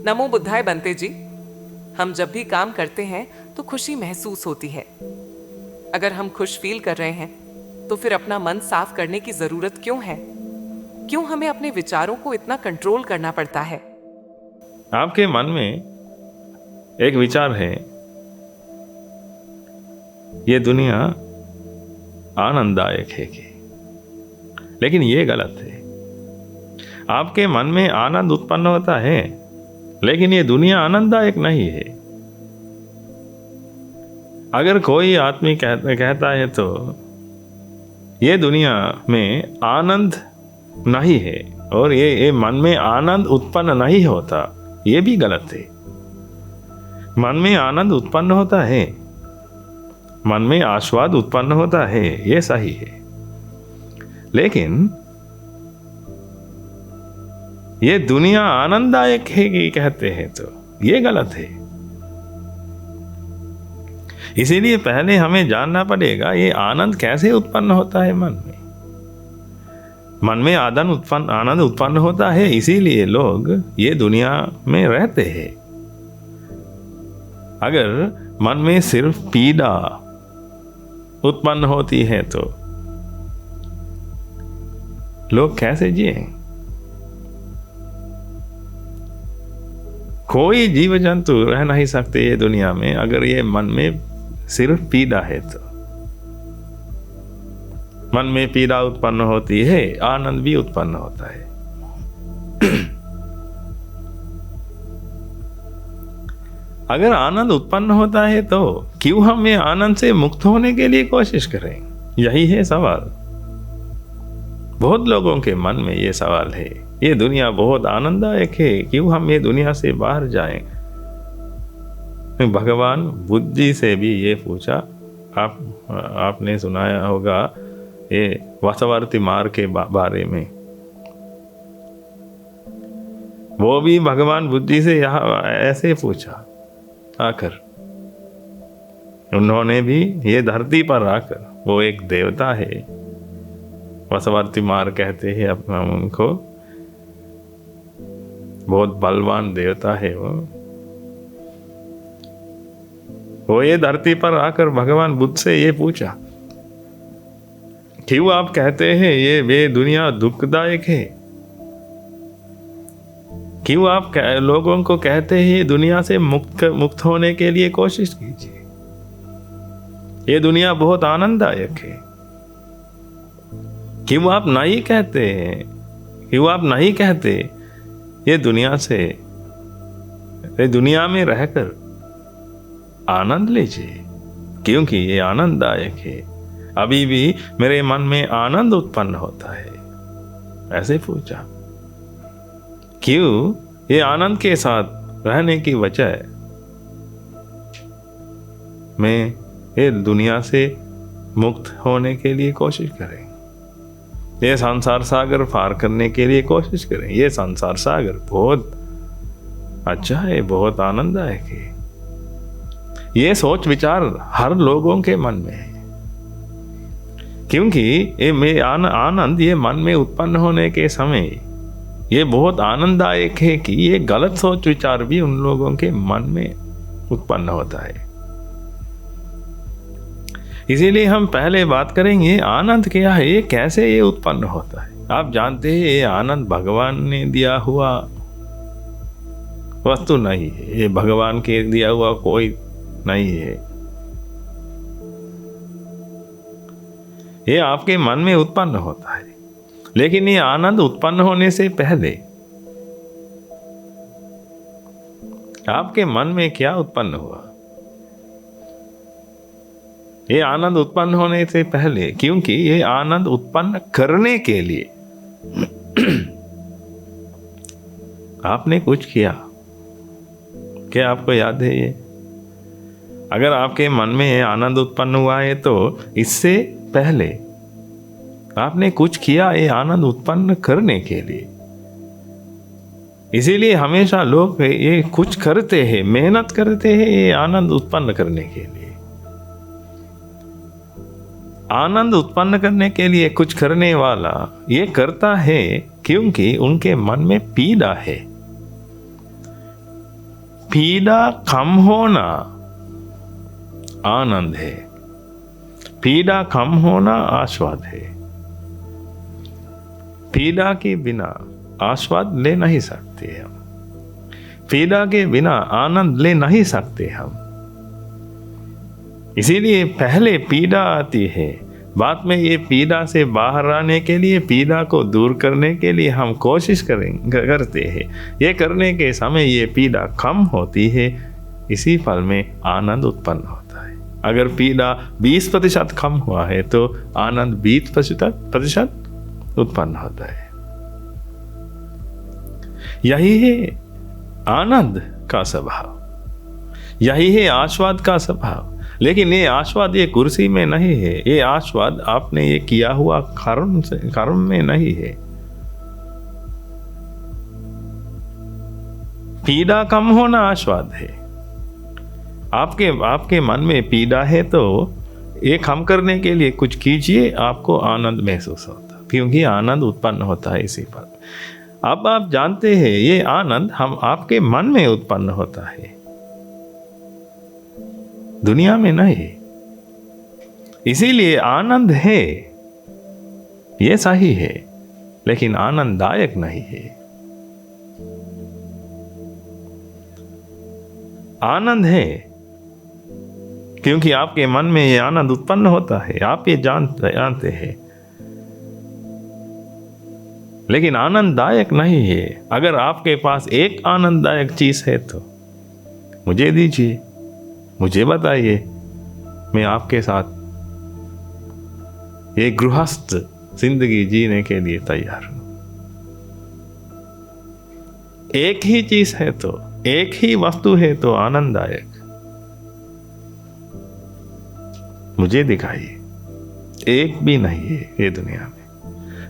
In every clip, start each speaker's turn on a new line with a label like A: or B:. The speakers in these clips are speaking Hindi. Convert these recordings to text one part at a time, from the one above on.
A: नमो बुद्धाय बंते जी। हम जब भी काम करते हैं तो खुशी महसूस होती है। अगर हम खुश फील कर रहे हैं तो फिर अपना मन साफ करने की जरूरत क्यों है? क्यों हमें अपने विचारों को इतना कंट्रोल करना पड़ता है?
B: आपके मन में एक विचार है, ये दुनिया आनंददायक है कि, लेकिन ये गलत है। आपके मन में आनंद उत्पन्न होता है, लेकिन ये दुनिया आनंददायक नहीं है। अगर कोई आदमी कहता है तो ये दुनिया में आनंद नहीं है और ये मन में आनंद उत्पन्न नहीं होता, ये भी गलत है। मन में आनंद उत्पन्न होता है, मन में आस्वाद उत्पन्न होता है, ये सही है। लेकिन ये दुनिया आनंददायक है कि कहते हैं तो ये गलत है। इसीलिए पहले हमें जानना पड़ेगा ये आनंद कैसे उत्पन्न होता है। मन में आनंद उत्पन्न होता है, इसीलिए लोग ये दुनिया में रहते हैं। अगर मन में सिर्फ पीड़ा उत्पन्न होती है तो लोग कैसे जिए? कोई जीव जंतु रह नहीं सकते ये दुनिया में अगर ये मन में सिर्फ पीड़ा है तो। मन में पीड़ा उत्पन्न होती है, आनंद भी उत्पन्न होता है। अगर आनंद उत्पन्न होता है तो क्यों हम ये आनंद से मुक्त होने के लिए कोशिश करें? यही है सवाल। बहुत लोगों के मन में ये सवाल है, ये दुनिया बहुत आनंददायक है, क्यों हम ये दुनिया से बाहर जाएं? भगवान बुद्ध जी से भी ये पूछा। आपने सुनाया होगा ये वसवर्ती मार्ग के बारे में। वो भी भगवान बुद्ध जी से यहाँ ऐसे पूछा आकर। उन्होंने भी ये धरती पर आकर, वो एक देवता है, वसवर्ती मार्ग कहते हैं अपना उनको, बहुत बलवान देवता है वो ये धरती पर आकर भगवान बुद्ध से ये पूछा, क्यों आप कहते हैं ये दुनिया दुखदायक है? क्यों आप लोगों को कहते हैं ये दुनिया से मुक्त होने के लिए कोशिश कीजिए, ये दुनिया बहुत आनंददायक है? क्यों आप नहीं कहते हैं, क्यों आप नहीं कहते ये दुनिया में रहकर आनंद लीजिए, क्योंकि ये आनंददायक है, अभी भी मेरे मन में आनंद उत्पन्न होता है? ऐसे पूछा। क्यों ये आनंद के साथ रहने की वजह में ये दुनिया से मुक्त होने के लिए कोशिश करें, ये संसार सागर पार करने के लिए कोशिश करें। ये संसार सागर बहुत अच्छा है, बहुत आनंददायक है। ये सोच विचार हर लोगों के मन में है, क्योंकि ये आनंद ये मन में उत्पन्न होने के समय ये बहुत आनंददायक है कि ये गलत सोच विचार भी उन लोगों के मन में उत्पन्न होता है। इसीलिए हम पहले बात करेंगे आनंद क्या है, ये कैसे ये उत्पन्न होता है। आप जानते हैं ये आनंद भगवान ने दिया हुआ वस्तु नहीं है, ये भगवान के दिया हुआ कोई नहीं है, ये आपके मन में उत्पन्न होता है। लेकिन ये आनंद उत्पन्न होने से पहले आपके मन में क्या उत्पन्न हुआ? ये आनंद उत्पन्न होने से पहले, क्योंकि ये आनंद उत्पन्न करने के लिए आपने कुछ किया। क्या आपको याद है ये? अगर आपके मन में आनंद उत्पन्न हुआ है तो इससे पहले आपने कुछ किया ये आनंद उत्पन्न करने के लिए। इसीलिए हमेशा लोग ये कुछ करते हैं, मेहनत करते हैं ये आनंद उत्पन्न करने के लिए। आनंद उत्पन्न करने के लिए कुछ करने वाला ये करता है क्योंकि उनके मन में पीड़ा है। पीड़ा कम होना आनंद है, पीड़ा कम होना आस्वाद है। पीड़ा के बिना आस्वाद ले नहीं सकते हम, पीड़ा के बिना आनंद ले नहीं सकते हम। इसीलिए पहले पीड़ा आती है, बाद में ये पीड़ा से बाहर आने के लिए, पीड़ा को दूर करने के लिए हम कोशिश करते हैं। ये करने के समय ये पीड़ा कम होती है, इसी पल में आनंद उत्पन्न होता है। अगर पीड़ा 20% कम हुआ है तो आनंद 20% उत्पन्न होता है। यही है आनंद का स्वभाव, यही है आस्वाद का स्वभाव। लेकिन ये आस्वाद ये कुर्सी में नहीं है, ये आस्वाद आपने ये किया हुआ कर्म में नहीं है। पीड़ा कम होना आस्वाद है। आपके मन में पीड़ा है तो ये कम करने के लिए कुछ कीजिए, आपको आनंद महसूस होता, क्योंकि आनंद उत्पन्न होता है इसी पर। अब आप जानते हैं ये आनंद हम आपके मन में उत्पन्न होता है, दुनिया में नहीं। इसीलिए आनंद है, ये सही है, लेकिन आनंददायक नहीं है। आनंद है क्योंकि आपके मन में ये आनंद उत्पन्न होता है, आप ये जानते हैं, लेकिन आनंददायक नहीं है। अगर आपके पास एक आनंददायक चीज है तो मुझे दीजिए, मुझे बताइए, मैं आपके साथ ये गृहस्थ जिंदगी जीने के लिए तैयार हूं। एक ही चीज है तो, एक ही वस्तु है तो आनंददायक, मुझे दिखाइए। एक भी नहीं है ये दुनिया में,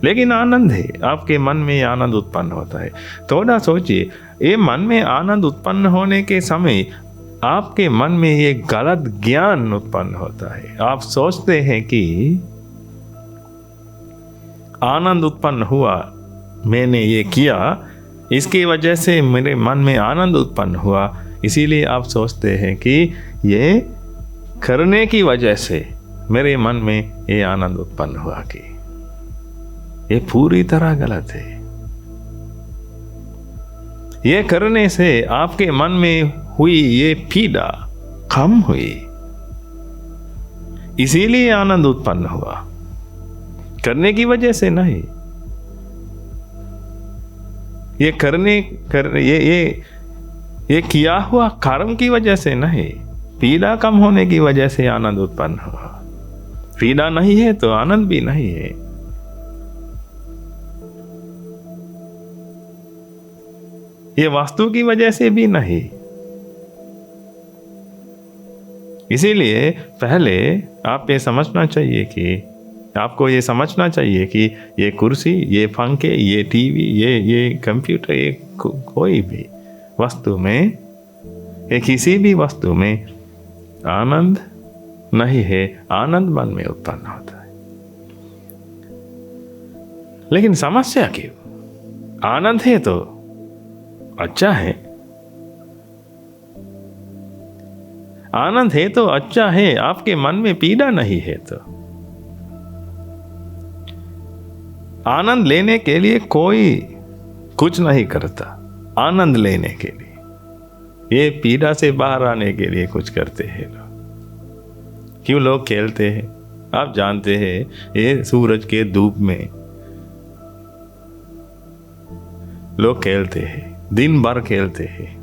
B: लेकिन आनंद है। आपके मन में ये आनंद उत्पन्न होता है। थोड़ा सोचिए, ये मन में आनंद उत्पन्न होने के समय आपके मन में ये गलत ज्ञान उत्पन्न होता है। आप सोचते हैं कि आनंद उत्पन्न हुआ, मैंने ये किया, इसकी वजह से मेरे मन में आनंद उत्पन्न हुआ, इसीलिए आप सोचते हैं कि ये करने की वजह से मेरे मन में ये आनंद उत्पन्न हुआ। कि ये पूरी तरह गलत है। ये करने से आपके मन में हुई ये पीड़ा कम हुई, इसीलिए आनंद उत्पन्न हुआ, करने की वजह से नहीं। ये किया हुआ कर्म की वजह से नहीं, पीड़ा कम होने की वजह से आनंद उत्पन्न हुआ। पीड़ा नहीं है तो आनंद भी नहीं है। ये वस्तु की वजह से भी नहीं। इसीलिए पहले आप ये समझना चाहिए कि आपको ये समझना चाहिए कि ये कुर्सी, ये पंखे, ये टीवी, ये कंप्यूटर, ये कोई भी वस्तु में, ये किसी भी वस्तु में आनंद नहीं है। आनंद मन में उत्पन्न होता है। लेकिन समस्या क्यों? आनंद है तो अच्छा है, आनंद है तो अच्छा है, आपके मन में पीड़ा नहीं है तो। आनंद लेने के लिए कोई कुछ नहीं करता, आनंद लेने के लिए, ये पीड़ा से बाहर आने के लिए कुछ करते हैं लोग। क्यों लोग खेलते हैं? आप जानते हैं, ये सूरज के धूप में लोग खेलते हैं, दिन भर खेलते हैं।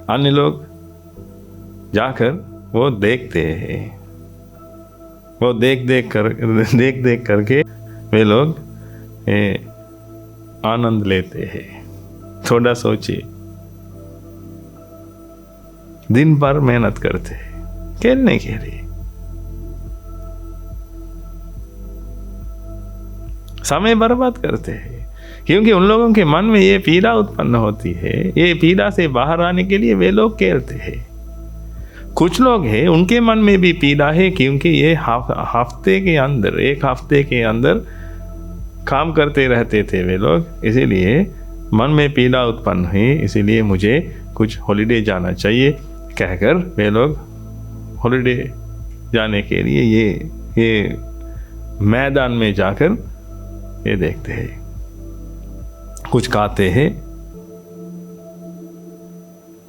B: अन्य लोग जाकर वो देखते हैं, वो देख देख करके वे लोग आनंद लेते हैं। थोड़ा सोचिए, दिन भर मेहनत करते हैं खेलने के लिए, समय बर्बाद करते हैं, क्योंकि उन लोगों के मन में ये पीड़ा उत्पन्न होती है। ये पीड़ा से बाहर आने के लिए वे लोग खेलते हैं। कुछ लोग हैं उनके मन में भी पीड़ा है, क्योंकि ये हफ्ते के अंदर, एक हफ्ते के अंदर काम करते रहते थे वे लोग, इसीलिए मन में पीड़ा उत्पन्न हुई। इसीलिए मुझे कुछ हॉलिडे जाना चाहिए कहकर वे लोग हॉलिडे जाने के लिए ये मैदान में जाकर ये देखते हैं, कुछ गाते हैं,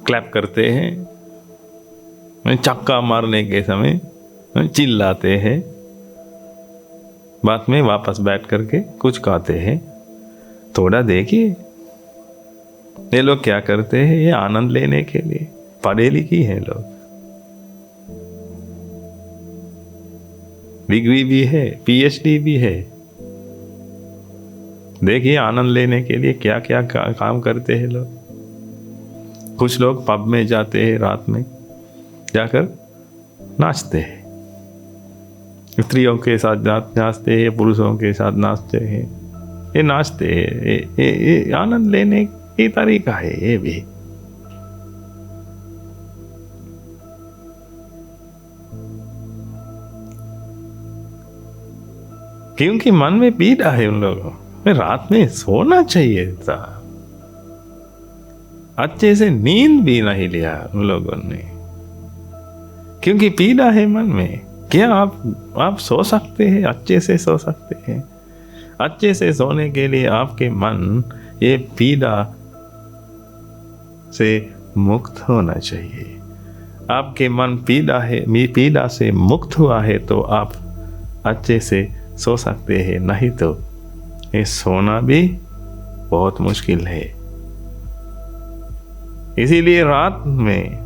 B: क्लैप करते हैं, चक्का मारने के समय चिल्लाते हैं, बाद में वापस बैठ करके कुछ गाते हैं। थोड़ा देखिए ये लोग क्या करते हैं, ये आनंद लेने के लिए पढ़े लिखी है लोग, डिग्री भी है, पीएचडी भी है। देखिए आनंद लेने के लिए क्या क्या काम करते हैं लोग। कुछ लोग पब में जाते हैं, रात में जाकर नाचते हैं, स्त्रियों के साथ नाचते हैं, पुरुषों के साथ नाचते हैं। ये नाचते हैं, ये आनंद लेने की तरीका है ये भी। क्योंकि मन में पीड़ा है उन लोगों में, रात में सोना चाहिए था, अच्छे से नींद भी नहीं लिया उन लोगों ने, क्योंकि पीड़ा है मन में। क्या आप सो सकते हैं, अच्छे से सो सकते हैं? अच्छे से सोने के लिए आपके मन ये पीड़ा से मुक्त होना चाहिए। आपके मन पीड़ा से मुक्त हुआ है तो आप अच्छे से सो सकते हैं, नहीं तो ये सोना भी बहुत मुश्किल है। इसीलिए रात में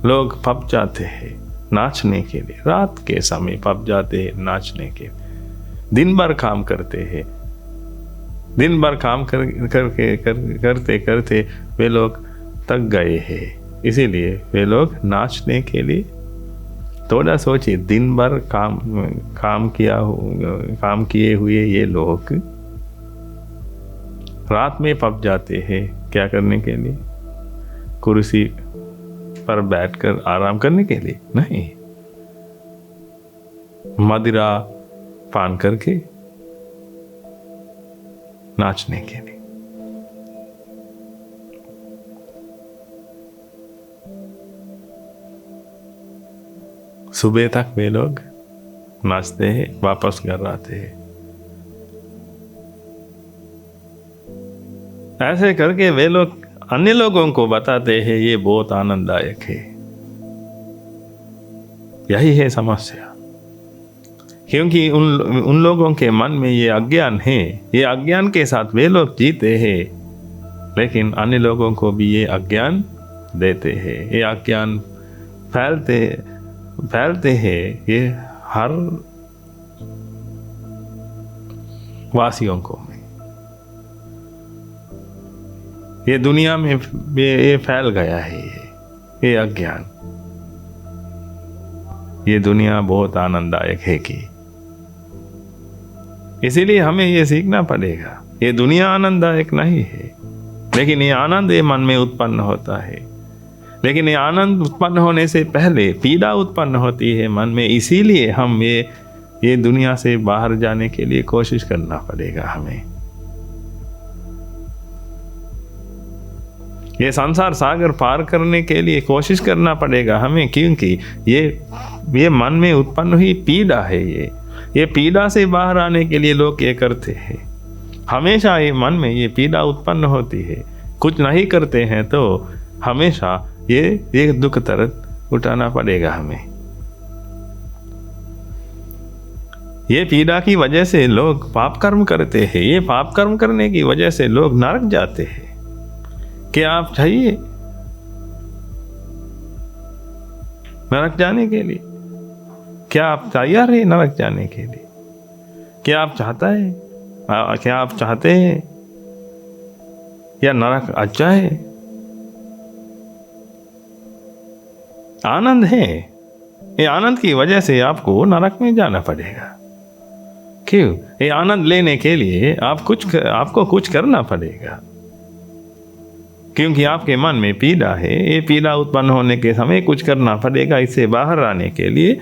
B: लोग पब जाते हैं नाचने के लिए, रात के समय पब जाते हैं नाचने के। दिन भर काम करते हैं, दिन भर काम करते करते वे लोग थक गए हैं, इसीलिए वे लोग नाचने के लिए। थोड़ा सोचिए, दिन भर काम किए हुए ये लोग रात में पब जाते हैं क्या करने के लिए? कुर्सी पर बैठकर आराम करने के लिए नहीं, मदिरा पान करके नाचने के लिए। सुबह तक वे लोग नाचते हैं, वापस घर आते हैं। ऐसे करके वे लोग अन्य लोगों को बताते हैं ये बहुत आनंददायक है। यही है समस्या, क्योंकि उन लोगों के मन में ये अज्ञान है, ये अज्ञान के साथ वे लोग जीते हैं, लेकिन अन्य लोगों को भी ये अज्ञान देते हैं। ये अज्ञान फैलते हैं ये हर वासियों को में। ये दुनिया में ये फैल गया है ये अज्ञान। ये दुनिया बहुत आनंददायक है कि, इसीलिए हमें ये सीखना पड़ेगा। ये दुनिया आनंददायक नहीं है, लेकिन ये आनंद ये मन में उत्पन्न होता है। लेकिन ये आनंद उत्पन्न होने से पहले पीड़ा उत्पन्न होती है मन में। इसीलिए हम ये दुनिया से बाहर जाने के लिए कोशिश करना पड़ेगा हमें। ये संसार सागर पार करने के लिए कोशिश करना पड़ेगा हमें, क्योंकि ये मन में उत्पन्न हुई पीड़ा है। ये पीड़ा से बाहर आने के लिए लोग ये करते हैं। हमेशा ये मन में ये पीड़ा उत्पन्न होती है, कुछ नहीं करते हैं तो हमेशा ये दुख दर्द उठाना पड़ेगा हमें। ये पीड़ा की वजह से लोग पाप कर्म करते हैं। ये पाप कर्म करने की वजह से लोग नरक जाते हैं। क्या आप चाहिए नरक जाने के लिए? क्या आप तैयार है नरक जाने के लिए? क्या आप चाहते हैं या नरक अच्छा है? आनंद है, ये आनंद की वजह से आपको नरक में जाना पड़ेगा। क्यों? ये आनंद लेने के लिए आपको कुछ करना पड़ेगा, क्योंकि आपके मन में पीड़ा है। ये पीड़ा उत्पन्न होने के समय कुछ करना पड़ेगा। इससे बाहर आने के लिए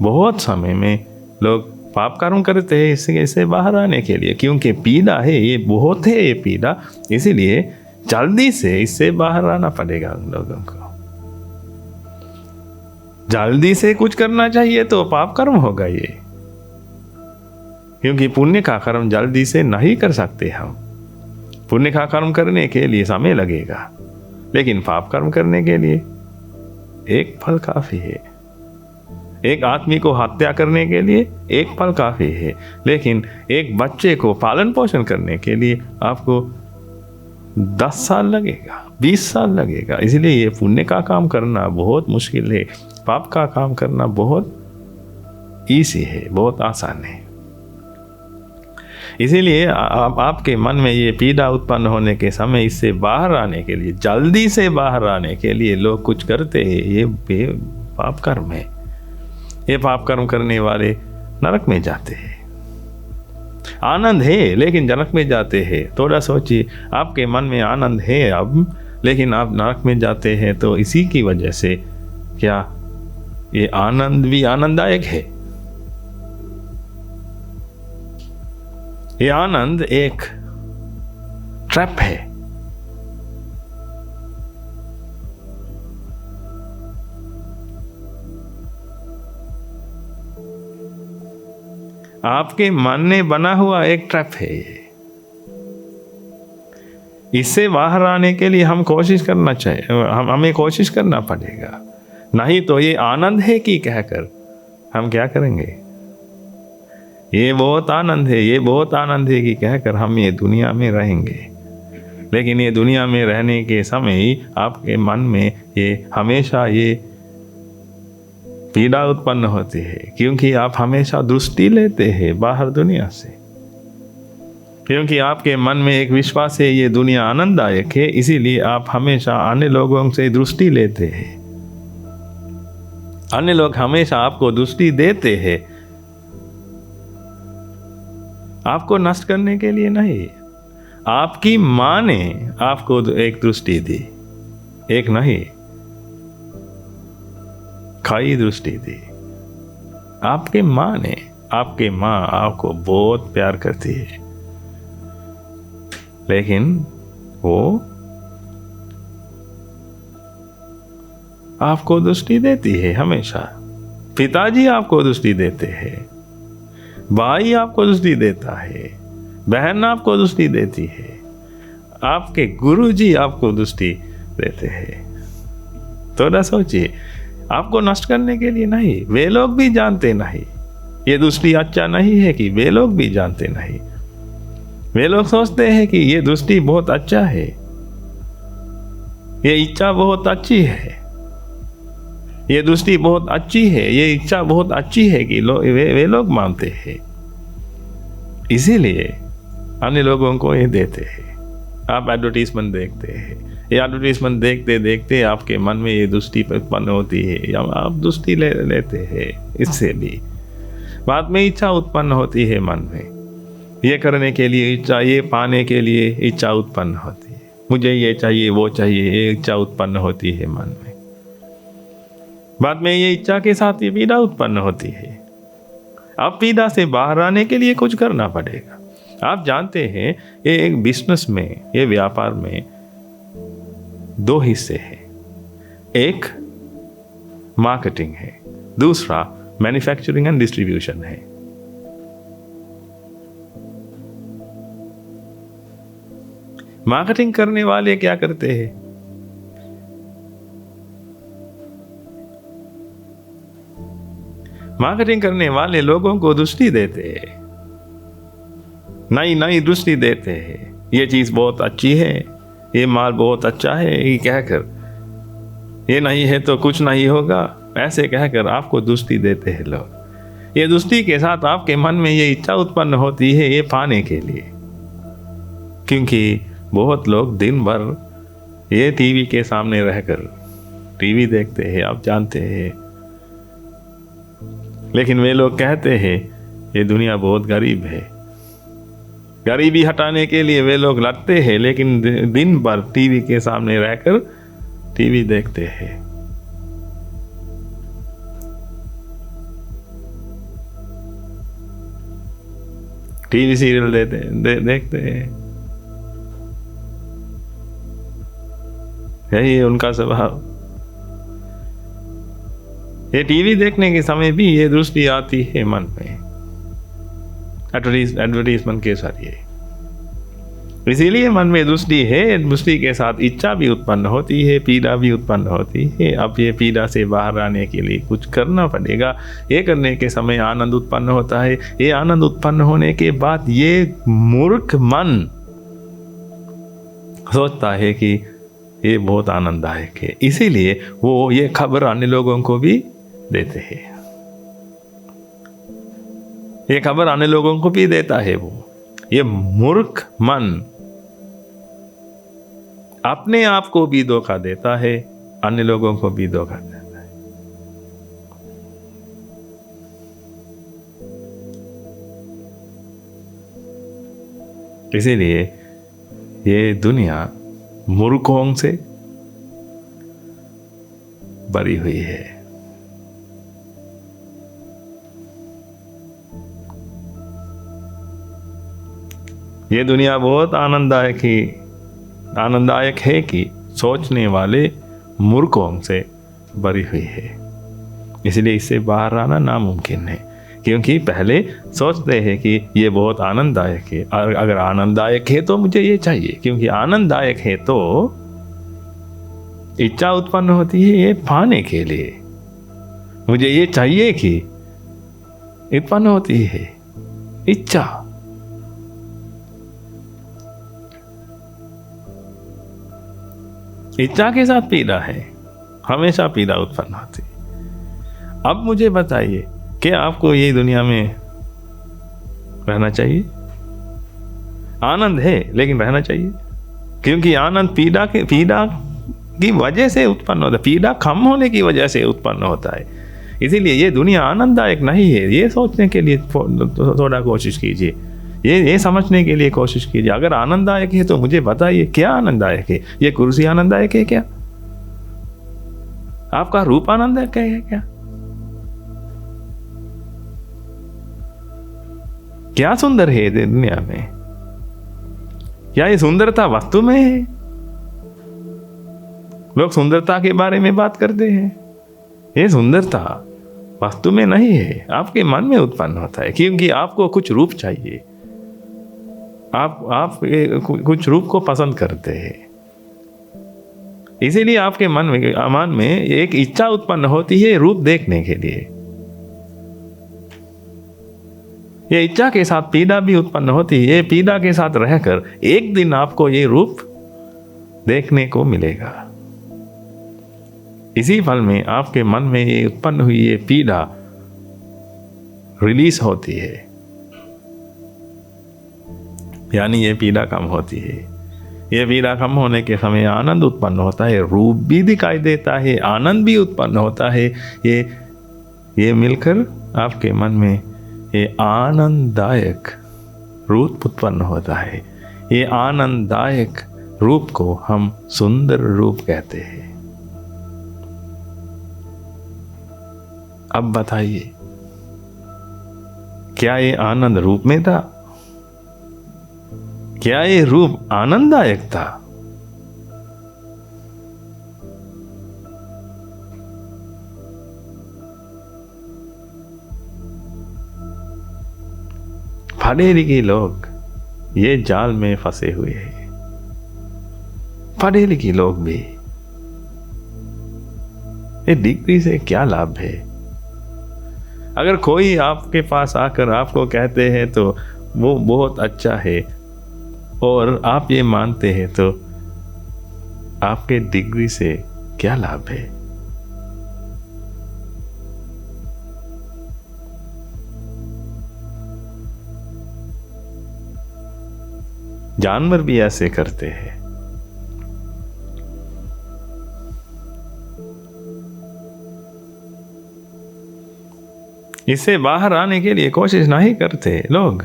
B: बहुत समय में लोग पाप कर्म करते हैं इससे बाहर आने के लिए, क्योंकि पीड़ा है, ये बहुत है ये पीड़ा। इसीलिए जल्दी से इससे बाहर आना पड़ेगा उन लोगों को। जल्दी से कुछ करना चाहिए तो पाप कर्म होगा ये, क्योंकि पुण्य का कर्म जल्दी से नहीं कर सकते हम। पुण्य का कर्म करने के लिए समय लगेगा, लेकिन पाप कर्म करने के लिए एक फल काफी है। एक आदमी को हत्या करने के लिए एक फल काफी है, लेकिन एक बच्चे को पालन पोषण करने के लिए आपको 10 साल लगेगा, 20 साल लगेगा। इसलिए ये पुण्य का काम करना बहुत मुश्किल है, पाप का काम करना बहुत ईजी है, बहुत आसान है। इसीलिए आपके मन में ये पीड़ा उत्पन्न होने के समय इससे बाहर आने के लिए, जल्दी से बाहर आने के लिए लोग कुछ करते हैं, ये पाप कर्म है। ये पाप कर्म करने वाले नरक में जाते हैं। आनंद है लेकिन नरक में जाते हैं। थोड़ा सोचिए, आपके मन में आनंद है अब, लेकिन आप नरक में जाते हैं, तो इसी की वजह से क्या ये आनंद भी आनंददायक है? ये आनंद एक ट्रैप है। आपके मन ने बना हुआ एक ट्रैप है ये। इससे बाहर आने के लिए हम कोशिश करना चाहिए, हमें कोशिश करना पड़ेगा। नहीं तो ये आनंद है कि कहकर हम क्या करेंगे? ये बहुत आनंद है, ये बहुत आनंद है कि कहकर हम ये दुनिया में रहेंगे। लेकिन ये दुनिया में रहने के समय ही आपके मन में ये हमेशा ये पीड़ा उत्पन्न होती है, क्योंकि आप हमेशा दृष्टि लेते हैं बाहर दुनिया से। क्योंकि आपके मन में एक विश्वास है ये दुनिया आनंददायक है, इसीलिए आप हमेशा अन्य लोगों से दृष्टि लेते हैं। अन्य लोग हमेशा आपको दृष्टि देते हैं, आपको नष्ट करने के लिए नहीं। आपकी माँ ने आपको एक दृष्टि दी, एक नहीं, कई दृष्टि दी। आपके माँ ने, आपके माँ आपको बहुत प्यार करती है, लेकिन वो आपको दृष्टि देती है हमेशा। पिताजी आपको दृष्टि देते हैं, भाई आपको दृष्टि देता है, बहन आपको दृष्टि देती है, आपके गुरुजी आपको दृष्टि देते हैं। थोड़ा सोचिए, आपको नष्ट करने के लिए नहीं, वे लोग भी जानते नहीं। ये दृष्टि अच्छा नहीं है कि वे लोग भी जानते नहीं। वे लोग सोचते हैं कि ये दृष्टि बहुत अच्छा है, ये इच्छा बहुत अच्छी है, ये दृष्टि बहुत अच्छी है, ये इच्छा बहुत अच्छी है कि वे लोग मानते हैं। इसीलिए अन्य लोगों को ये देते हैं। आप एडवर्टीजमेंट देखते हैं, ये एडवर्टीजमेंट देखते देखते आपके मन में ये दृष्टि उत्पन्न होती है, या आप दृष्टि लेते हैं। इससे भी बाद में इच्छा उत्पन्न होती है मन में, ये करने के लिए इच्छा, ये पाने के लिए इच्छा उत्पन्न होती है, मुझे ये चाहिए वो चाहिए, ये इच्छा उत्पन्न होती है मन में। बाद में ये इच्छा के साथ ये पीड़ा उत्पन्न होती है। अब पीड़ा से बाहर आने के लिए कुछ करना पड़ेगा। आप जानते हैं ये एक बिजनेस में, ये व्यापार में 2 हिस्से हैं। एक मार्केटिंग है, दूसरा मैन्युफैक्चरिंग एंड डिस्ट्रीब्यूशन है। मार्केटिंग करने वाले क्या करते हैं? मार्केटिंग करने वाले लोगों को दृष्टि देते हैं, नई नई दृष्टि देते हैं। ये चीज़ बहुत अच्छी है, ये माल बहुत अच्छा है, ये कहकर, ये नहीं है तो कुछ नहीं होगा, ऐसे कहकर आपको दृष्टि देते हैं लोग। ये दृष्टि के साथ आपके मन में ये इच्छा उत्पन्न होती है ये पाने के लिए। क्योंकि बहुत लोग दिन भर ये टीवी के सामने रहकर टीवी देखते हैं, आप जानते हैं। लेकिन वे लोग कहते हैं ये दुनिया बहुत गरीब है। गरीबी हटाने के लिए वे लोग लड़ते हैं, लेकिन दिन भर टीवी के सामने रहकर टीवी देखते हैं। टीवी सीरियल देखते हैं। यही है उनका स्वभाव। ये टीवी देखने के समय भी ये दृष्टि आती है मन में, एडवर्टीजमेंट के जरिए। इसीलिए मन में दृष्टि है, दृष्टि के साथ इच्छा भी उत्पन्न होती है, पीड़ा भी उत्पन्न होती है। अब ये पीड़ा से बाहर आने के लिए कुछ करना पड़ेगा। ये करने के समय आनंद उत्पन्न होता है। ये आनंद उत्पन्न होने के बाद ये मूर्ख मन सोचता है कि ये बहुत आनंददायक है, इसीलिए वो ये खबर अन्य लोगों को भी देते हैं। ये खबर अन्य लोगों को भी देता है वो। ये मूर्ख मन अपने आप को भी धोखा देता है, अन्य लोगों को भी धोखा देता है। इसीलिए ये दुनिया मूर्खों से भरी हुई है। ये दुनिया बहुत आनंददायक है कि सोचने वाले मूर्खों से भरी हुई है। इसलिए इससे बाहर आना नामुमकिन है, क्योंकि पहले सोचते हैं कि ये बहुत आनंददायक है, और अगर आनंददायक है तो मुझे ये चाहिए, क्योंकि आनंददायक है तो इच्छा उत्पन्न होती है ये पाने के लिए। मुझे ये चाहिए कि उत्पन्न होती है इच्छा। इच्छा के साथ पीड़ा है, हमेशा पीड़ा उत्पन्न होती है। अब मुझे बताइए कि आपको ये दुनिया में रहना चाहिए? आनंद है लेकिन रहना चाहिए, क्योंकि आनंद पीड़ा की वजह से उत्पन्न होता है, पीड़ा कम होने की वजह से उत्पन्न होता है। इसीलिए ये दुनिया आनंददायक नहीं है, ये सोचने के लिए थोड़ा कोशिश कीजिए, ये समझने के लिए कोशिश कीजिए। अगर आनंददायक है तो मुझे बताइए क्या आनंददायक है? ये कुर्सी आनंददायक है क्या? आपका रूप आनंददायक है क्या? क्या सुंदर है दुनिया में? क्या ये सुंदरता वस्तु में है? लोग सुंदरता के बारे में बात करते हैं, ये सुंदरता वस्तु में नहीं है, आपके मन में उत्पन्न होता है, क्योंकि आपको कुछ रूप चाहिए। आप कुछ रूप को पसंद करते हैं, इसीलिए आपके मन में एक इच्छा उत्पन्न होती है रूप देखने के लिए। ये इच्छा के साथ पीड़ा भी उत्पन्न होती है। ये पीड़ा के साथ रहकर एक दिन आपको ये रूप देखने को मिलेगा। इसी पल में आपके मन में ये उत्पन्न हुई ये पीड़ा रिलीज होती है, यानी ये पीड़ा कम होती है। ये पीड़ा कम होने के समय आनंद उत्पन्न होता है, रूप भी दिखाई देता है, आनंद भी उत्पन्न होता है। ये मिलकर आपके मन में ये आनंददायक रूप उत्पन्न होता है। ये आनंददायक रूप को हम सुंदर रूप कहते हैं। अब बताइए, क्या ये आनंद रूप में था? क्या ये रूप आनंददायक था? पढ़े लिखे लोग ये जाल में फंसे हुए हैं। पढ़े लिखे लोग भी, ये डिग्री से क्या लाभ है? अगर कोई आपके पास आकर आपको कहते हैं तो वो बहुत अच्छा है और आप ये मानते हैं, तो आपके डिग्री से क्या लाभ है? जानवर भी ऐसे करते हैं। इससे बाहर आने के लिए कोशिश नहीं करते लोग।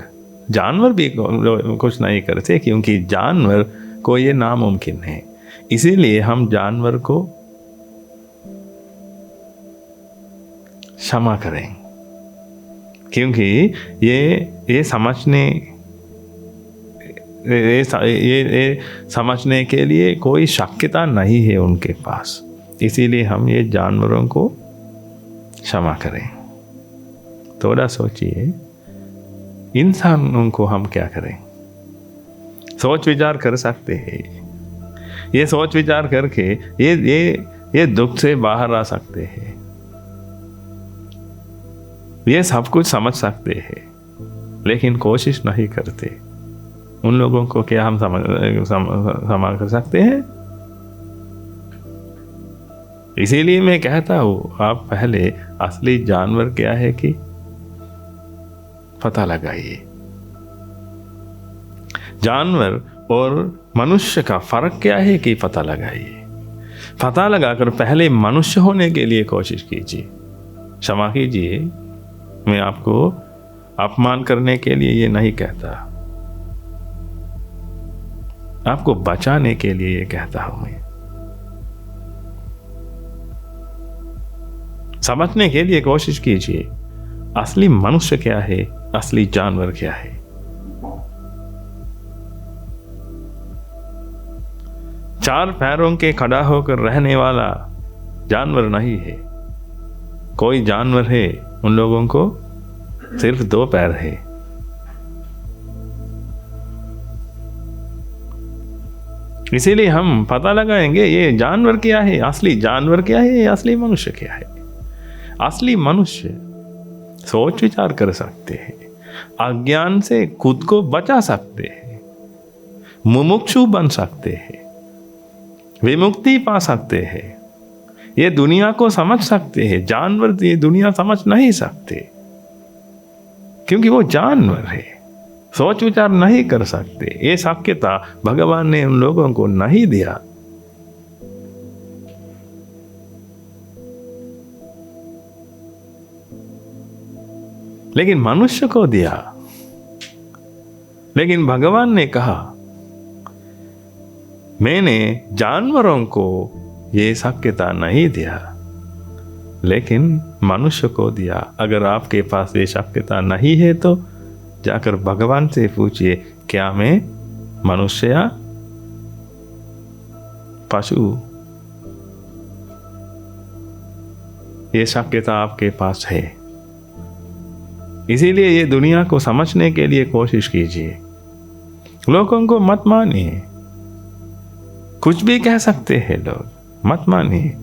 B: जानवर भी कुछ नहीं करते, क्योंकि जानवर को ये नामुमकिन है। इसीलिए हम जानवर को क्षमा करें, ये समझने के लिए कोई शक्यता नहीं है उनके पास। इसीलिए हम ये जानवरों को क्षमा करें। थोड़ा सोचिए, इंसानों को हम क्या करें? सोच विचार कर सकते हैं। ये सोच विचार करके ये दुख से बाहर आ सकते हैं। ये सब कुछ समझ सकते हैं, लेकिन कोशिश नहीं करते। उन लोगों को क्या हम क्षमा कर सकते हैं? इसीलिए मैं कहता हूँ, आप पहले असली जानवर क्या है कि पता लगाइए। जानवर और मनुष्य का फर्क क्या है कि पता लगाइए। पता लगाकर पहले मनुष्य होने के लिए कोशिश कीजिए। क्षमा कीजिए, मैं आपको अपमान करने के लिए ये नहीं कहता, आपको बचाने के लिए ये कहता हूं मैं। समझने के लिए कोशिश कीजिए, असली मनुष्य क्या है, असली जानवर क्या है। चार पैरों के खड़ा होकर रहने वाला जानवर नहीं है। कोई जानवर है, उन लोगों को सिर्फ 2 पैर है। इसीलिए हम पता लगाएंगे ये जानवर क्या है, असली जानवर क्या है, असली मनुष्य क्या है। असली मनुष्य सोच विचार कर सकते हैं, अज्ञान से खुद को बचा सकते हैं, मुमुक्षु बन सकते हैं, विमुक्ति पा सकते हैं, ये दुनिया को समझ सकते हैं। जानवर ये दुनिया समझ नहीं सकते, क्योंकि वो जानवर है, सोच विचार नहीं कर सकते। ये शक्यता भगवान ने उन लोगों को नहीं दिया। लेकिन मनुष्य को दिया। लेकिन भगवान ने कहा, मैंने जानवरों को ये शक्यता नहीं दिया, लेकिन मनुष्य को दिया। अगर आपके पास ये शक्यता नहीं है तो जाकर भगवान से पूछिए, क्या मैं मनुष्य या पशु? ये शक्यता आपके पास है। इसीलिए ये दुनिया को समझने के लिए कोशिश कीजिए। लोगों को मत मानिए, कुछ भी कह सकते हैं लोग, मत मानिए।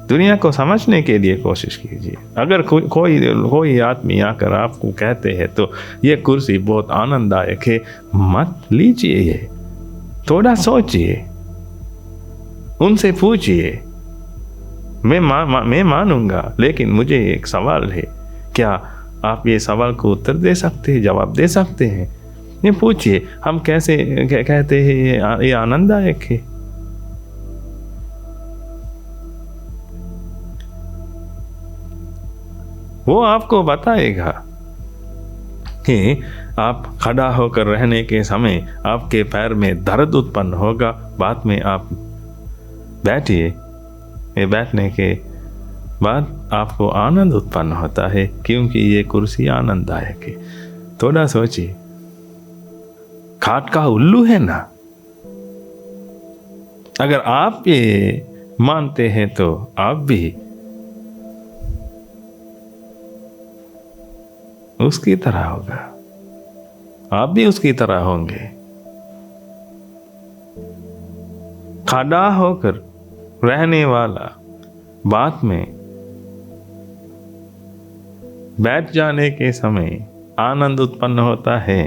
B: दुनिया को समझने के लिए कोशिश कीजिए। अगर कोई आदमी आकर आपको कहते हैं तो ये कुर्सी बहुत आनंददायक है, मत लीजिए। ये थोड़ा सोचिए, उनसे पूछिए। मैं मानूंगा, लेकिन मुझे एक सवाल है, क्या आप ये सवाल को उत्तर दे सकते हैं, जवाब दे सकते हैं? ये पूछिए, हम कैसे कहते हैं ये आनंददायक है। वो आपको बताएगा कि आप खड़ा होकर रहने के समय आपके पैर में दर्द उत्पन्न होगा। बाद में आप बैठिए, ये बैठने के बाद आपको आनंद उत्पन्न होता है, क्योंकि ये कुर्सी आनंददायक है। थोड़ा सोचिए, खाट का उल्लू है ना। अगर आप ये मानते हैं तो आप भी उसकी तरह होगा, आप भी उसकी तरह होंगे। खड़ा होकर रहने वाला बाद में बैठ जाने के समय आनंद उत्पन्न होता है,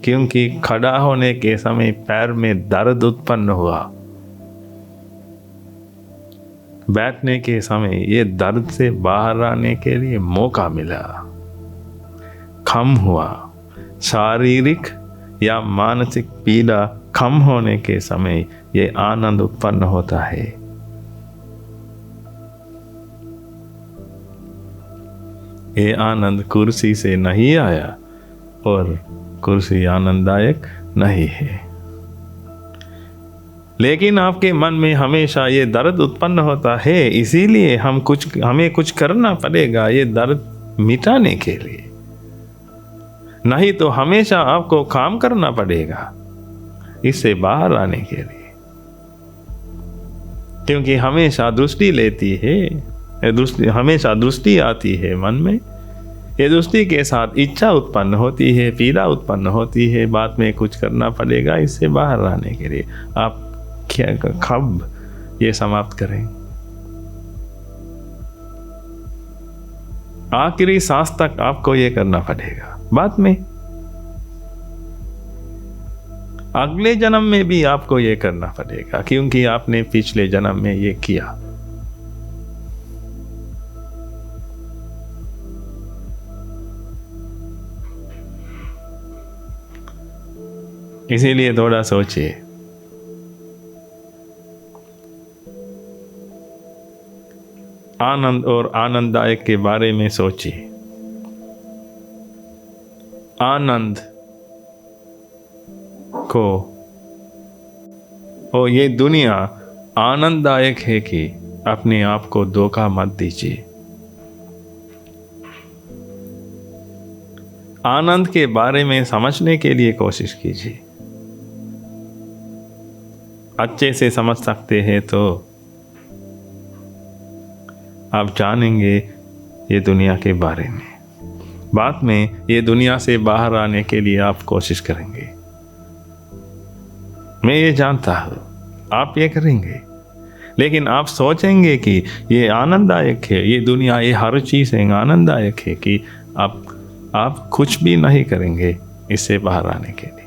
B: क्योंकि खड़ा होने के समय पैर में दर्द उत्पन्न हुआ। बैठने के समय ये दर्द से बाहर आने के लिए मौका मिला, कम हुआ। शारीरिक या मानसिक पीड़ा कम होने के समय ये आनंद उत्पन्न होता है। ये आनंद कुर्सी से नहीं आया, और कुर्सी आनंददायक नहीं है। लेकिन आपके मन में हमेशा ये दर्द उत्पन्न होता है, इसीलिए हमें कुछ करना पड़ेगा ये दर्द मिटाने के लिए। नहीं तो हमेशा आपको काम करना पड़ेगा। इससे बाहर आने के लिए। क्योंकि हमेशा दृष्टि लेती है, हमेशा दृष्टि आती है मन में। ये दृष्टि के साथ इच्छा उत्पन्न होती है, पीड़ा उत्पन्न होती है, बाद में कुछ करना पड़ेगा इससे बाहर आने के लिए। आप क्या कब ये समाप्त करें? आखिरी सांस तक आपको ये करना पड़ेगा। बाद में अगले जन्म में भी आपको ये करना पड़ेगा, क्योंकि आपने पिछले जन्म में ये किया। इसीलिए थोड़ा सोचिए। आनंद और आनंददायक के बारे में सोचिए। आनंद को और ये दुनिया आनंददायक है कि अपने आप को धोखा मत दीजिए। आनंद के बारे में समझने के लिए कोशिश कीजिए। अच्छे से समझ सकते हैं तो आप जानेंगे ये दुनिया के बारे में। बाद में ये दुनिया से बाहर आने के लिए आप कोशिश करेंगे। मैं ये जानता हूँ आप ये करेंगे, लेकिन आप सोचेंगे कि ये आनंददायक है, ये दुनिया, ये हर चीज़ है आनंददायक है कि आप कुछ भी नहीं करेंगे इससे बाहर आने के लिए,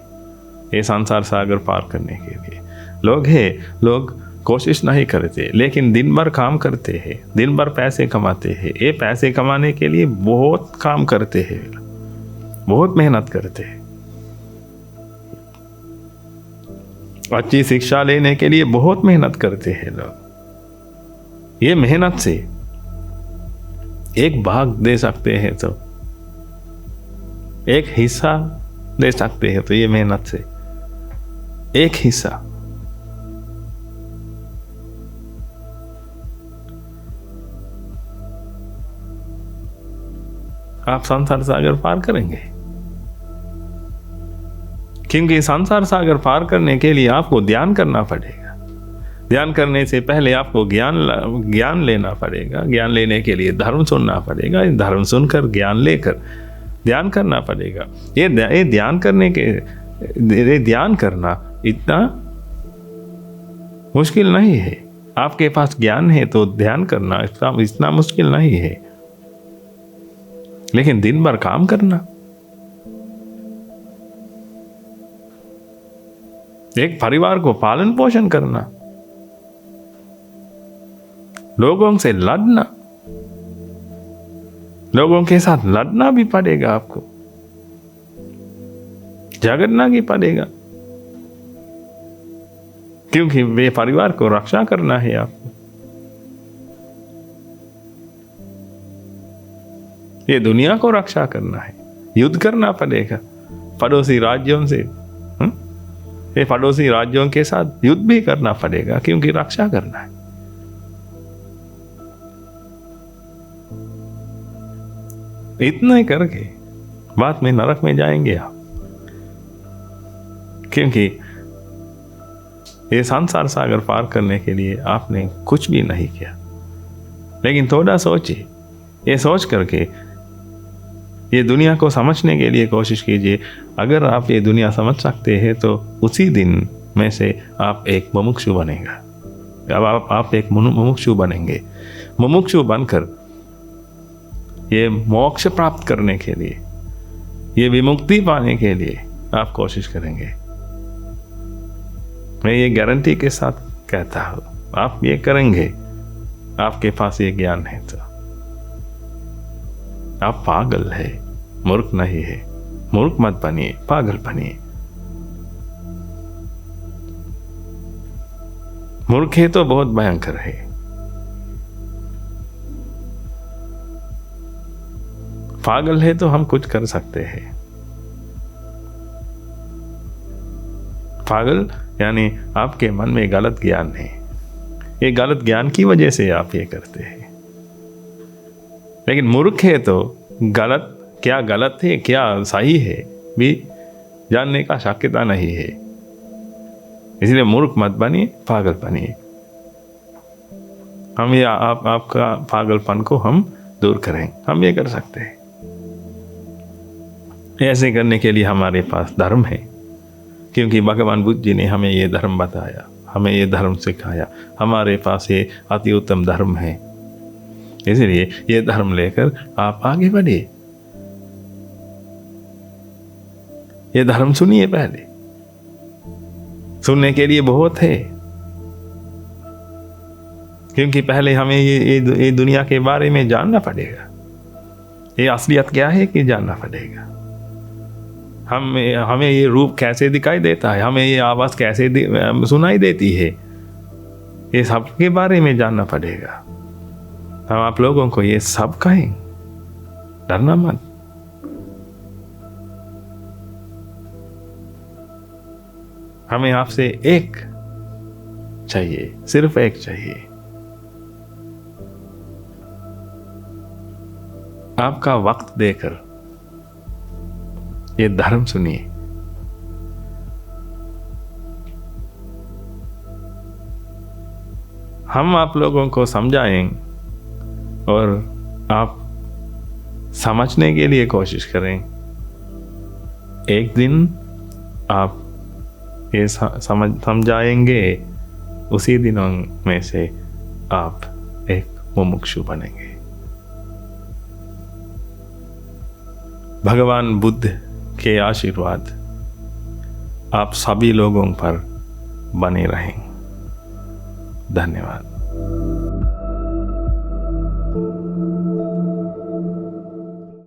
B: ये संसार सागर पार करने के लिए। लोग कोशिश नहीं करते, लेकिन दिन भर काम करते हैं, दिन भर पैसे कमाते हैं। ये पैसे कमाने के लिए बहुत काम करते हैं, बहुत मेहनत करते हैं। अच्छी शिक्षा लेने के लिए बहुत मेहनत करते हैं लोग। ये मेहनत से एक भाग दे सकते हैं तो, एक हिस्सा दे सकते हैं तो, ये मेहनत से एक हिस्सा आप संसार सागर पार करेंगे। क्योंकि संसार सागर पार करने के लिए आपको ध्यान करना पड़ेगा। ध्यान करने से पहले आपको ज्ञान लेना पड़ेगा। ज्ञान लेने के लिए धर्म सुनना पड़ेगा। धर्म सुनकर ज्ञान लेकर ध्यान करना पड़ेगा। ये ध्यान करना इतना मुश्किल नहीं है। आपके पास ज्ञान है तो ध्यान करना इतना मुश्किल नहीं है। लेकिन दिन भर काम करना, एक परिवार को पालन पोषण करना, लोगों से लड़ना, लोगों के साथ लड़ना भी पड़ेगा आपको, झगड़ना भी पड़ेगा, क्योंकि वे परिवार को रक्षा करना है आपको। ये दुनिया को रक्षा करना है, युद्ध करना पड़ेगा पड़ोसी राज्यों से। ये पड़ोसी राज्यों के साथ युद्ध भी करना पड़ेगा, क्योंकि रक्षा करना है। इतना ही करके बाद में नरक में जाएंगे आप, क्योंकि ये संसार सागर पार करने के लिए आपने कुछ भी नहीं किया। लेकिन थोड़ा सोचिए, ये सोच करके ये दुनिया को समझने के लिए कोशिश कीजिए। अगर आप ये दुनिया समझ सकते हैं तो उसी दिन में से आप एक मुमुक्षु बनेगा। अब आप एक मुमुक्षु बनेंगे। मुमुक्षु बनकर ये मोक्ष प्राप्त करने के लिए, ये विमुक्ति पाने के लिए आप कोशिश करेंगे। मैं ये गारंटी के साथ कहता हूँ, आप ये करेंगे, आपके पास ये ज्ञान है तो। आप पागल है, मूर्ख नहीं है। मूर्ख मत बनिए, पागल बनिए। मूर्ख है तो बहुत भयंकर है। पागल है तो हम कुछ कर सकते हैं। पागल यानी आपके मन में गलत ज्ञान है। ये गलत ज्ञान की वजह से आप ये करते हैं। लेकिन मूर्ख है तो क्या गलत है क्या सही है भी जानने का शक्यता नहीं है। इसलिए मूर्ख मत बनिए, पागल बनिए। हम ये आपका पागलपन को हम दूर करें, हम ये कर सकते हैं। ऐसे करने के लिए हमारे पास धर्म है, क्योंकि भगवान बुद्ध जी ने हमें ये धर्म बताया, हमें ये धर्म सिखाया। हमारे पास ये अति उत्तम धर्म है, इसलिए ये धर्म लेकर आप आगे बढ़िए। ये धर्म सुनिए, पहले सुनने के लिए बहुत है, क्योंकि पहले हमें ये दुनिया के बारे में जानना पड़ेगा। ये असलियत क्या है कि जानना पड़ेगा। हमें ये रूप कैसे दिखाई देता है, हमें ये आवाज़ कैसे सुनाई देती है, ये सब के बारे में जानना पड़ेगा। हम आप लोगों को ये सब कहें, डरना मत। हमें आपसे एक चाहिए, सिर्फ एक चाहिए। आपका वक्त देकर ये धर्म सुनिए। हम आप लोगों को समझाएं और आप समझने के लिए कोशिश करें। एक दिन आप ये समझाएंगे, उसी दिनों में से आप एक मुमुक्षु बनेंगे। भगवान बुद्ध के आशीर्वाद आप सभी लोगों पर बने रहें। धन्यवाद।